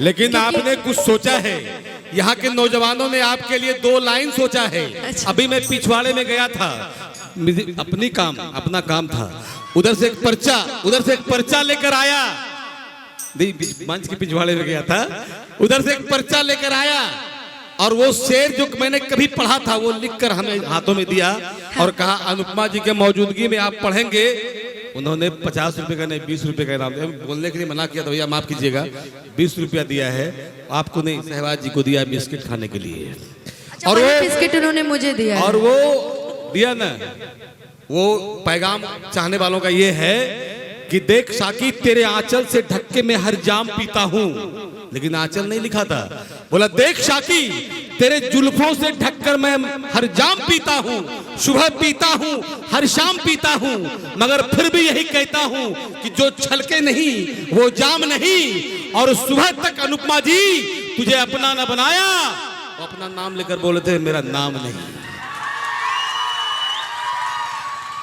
लेकिन आपने कुछ सोचा है। यहाँ के नौजवानों ने आपके लिए 2 लाइन सोचा है। अच्छा। अभी मैं पिछवाड़े में गया था, अपना काम था, उधर से एक पर्चा लेकर आया। मंच के पिछवाड़े में गया था, उधर से एक पर्चा लेकर आया और वो शेर जो मैंने कभी पढ़ा था वो लिखकर हमें हाथों में दिया और कहा अनुपमा जी के मौजूदगी में आप पढ़ेंगे। उन्होंने 50 रुपए का नहीं 20 रुपए का इनाम दिया। बोलने के लिए मना किया था, भैया माफ कीजिएगा, 20 रुपया दिया है आपको नहीं, सहवाज जी को दिया बिस्किट खाने के लिए। अच्छा, और वो बिस्किट उन्होंने मुझे दिया और वो दिया ना, वो पैगाम चाहने वालों का ये है कि देख साकी तेरे आंचल से ढक के मैं हर जाम पीता हूँ, लेकिन आंचल नहीं लिखा था। बोला देख शाकी तेरे जुल्फों से ढककर मैं हर जाम पीता हूँ, सुबह पीता हूँ, हर शाम पीता हूँ, मगर फिर भी यही कहता हूँ कि जो छलके नहीं वो जाम नहीं। और सुबह तक अनुपमा जी तुझे अपना न बनाया, वो अपना नाम लेकर बोले थे मेरा नाम नहीं।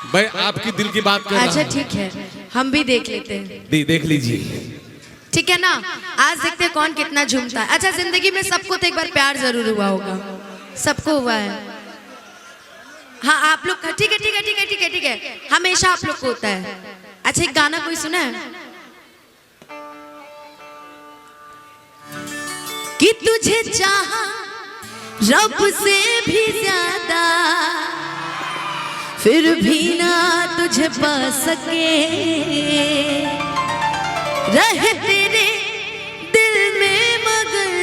भाई आपकी दिल की बात कर रहा हूं। अच्छा ठीक है, हम भी देख लेते हैं। देख लीजिए, ठीक है ना। आज देखते हैं कौन कितना झूमता है। अच्छा, जिंदगी में सबको तो एक बार प्यार जरूर हुआ होगा, सबको हुआ है। हाँ आप लोग, ठीक है ठीक है ठीक है ठीक है ठीक है, हमेशा आप लोग को होता है। अच्छा एक गाना कोई सुना है कि तुझे चाहा रब से भी ज्यादा, फिर भी ना तुझे पा सके, रहे तेरे दिल में मगर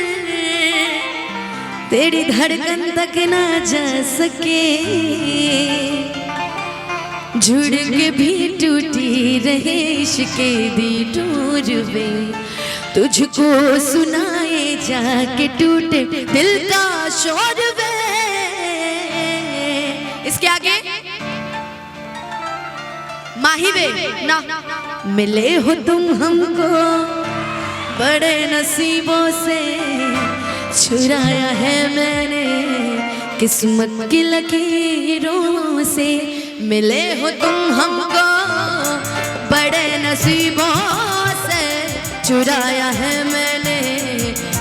तेरी धड़कन तक ना जा सके, जुड़ के भी टूटी रहे इश्क़े दी डोर वे, तुझको सुनाए जाके टूटे दिल का शोर वे। इसके आगे माही वे ना। मिले हो तुम हमको बड़े नसीबों से, छुराया है मैंने किस्मत की लकीरों से। मिले हो तुम हमको बड़े नसीबों से, चुराया है मैंने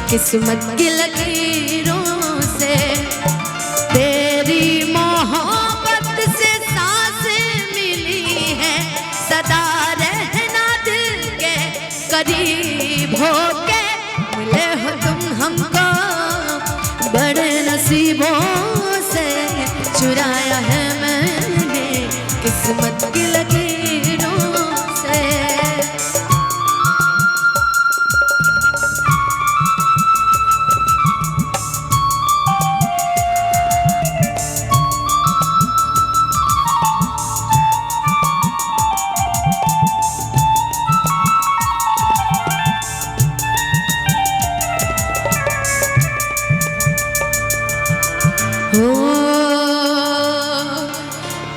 किस्मत की लकीरों से। तेरी मोहब्बत से सांसें मिली है, सदा रहना दिल के करीब होके। मिले हो तुम हमको बड़े नसीबों से, चुराया है मैंने किस्मत की लकीरों से।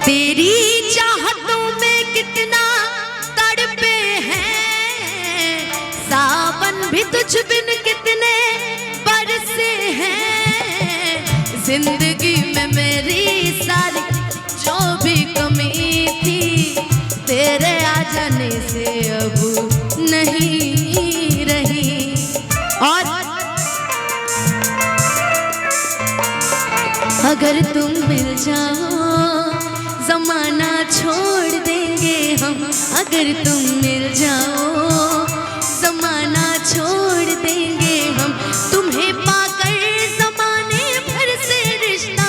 तेरी चाहतों में कितना तड़पे हैं, सावन भी तुझ बिन कितने बरसे हैं। जिंदगी में मेरी सारी जो भी कमी थी, तेरे आ जाने से अब नहीं रही। और अगर तुम मिल जाओ जमाना छोड़ देंगे हम, अगर तुम मिल जाओ जमाना छोड़ देंगे हम। तुम्हें पाकर जमाने भर से रिश्ता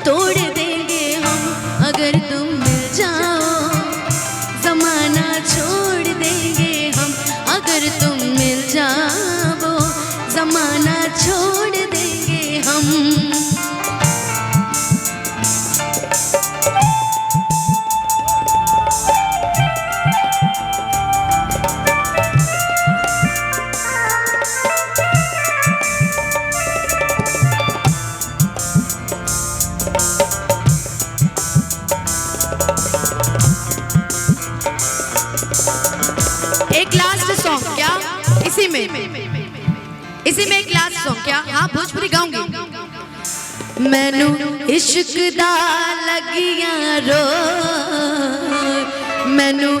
तोड़ देंगे हम, अगर तुम मिल जाओ जमाना छोड़ देंगे हम। अगर तुम मिल जाओ जमाना छोड़ देंगे हम। एक लास्ट सॉन्ग क्या इसी में एक लास्ट सॉन्ग क्या? हाँ भोजपुरी गाऊंगी। मैनू इश्क दा लगिया रो, मैनू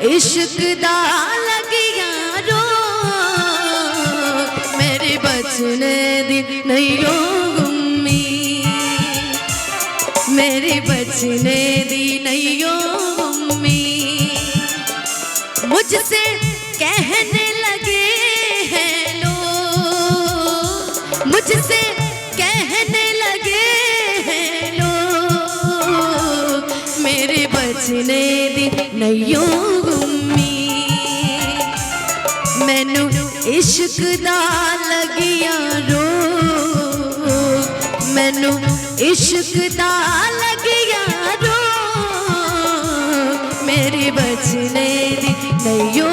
इश्क दा लगिया रो, बचने दी नैयो गुम्मी, मेरी बचने दी नैयो गुम्मी। मुझसे कहने लगे हैं लोग, मुझसे कहने लगे हैं लोग, मेरे बचने दी नैयो गुम्मी। मैनू इश्क दा लगिया रोग, मैनू इश्क दा लगिया रोग, मेरे बचने दी नैयो।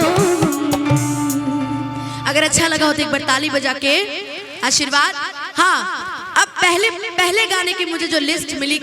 अगर अच्छा लगा हो तो एक बार ताली बजा के आशीर्वाद। हाँ, अब पहले गाने की मुझे जो लिस्ट मिली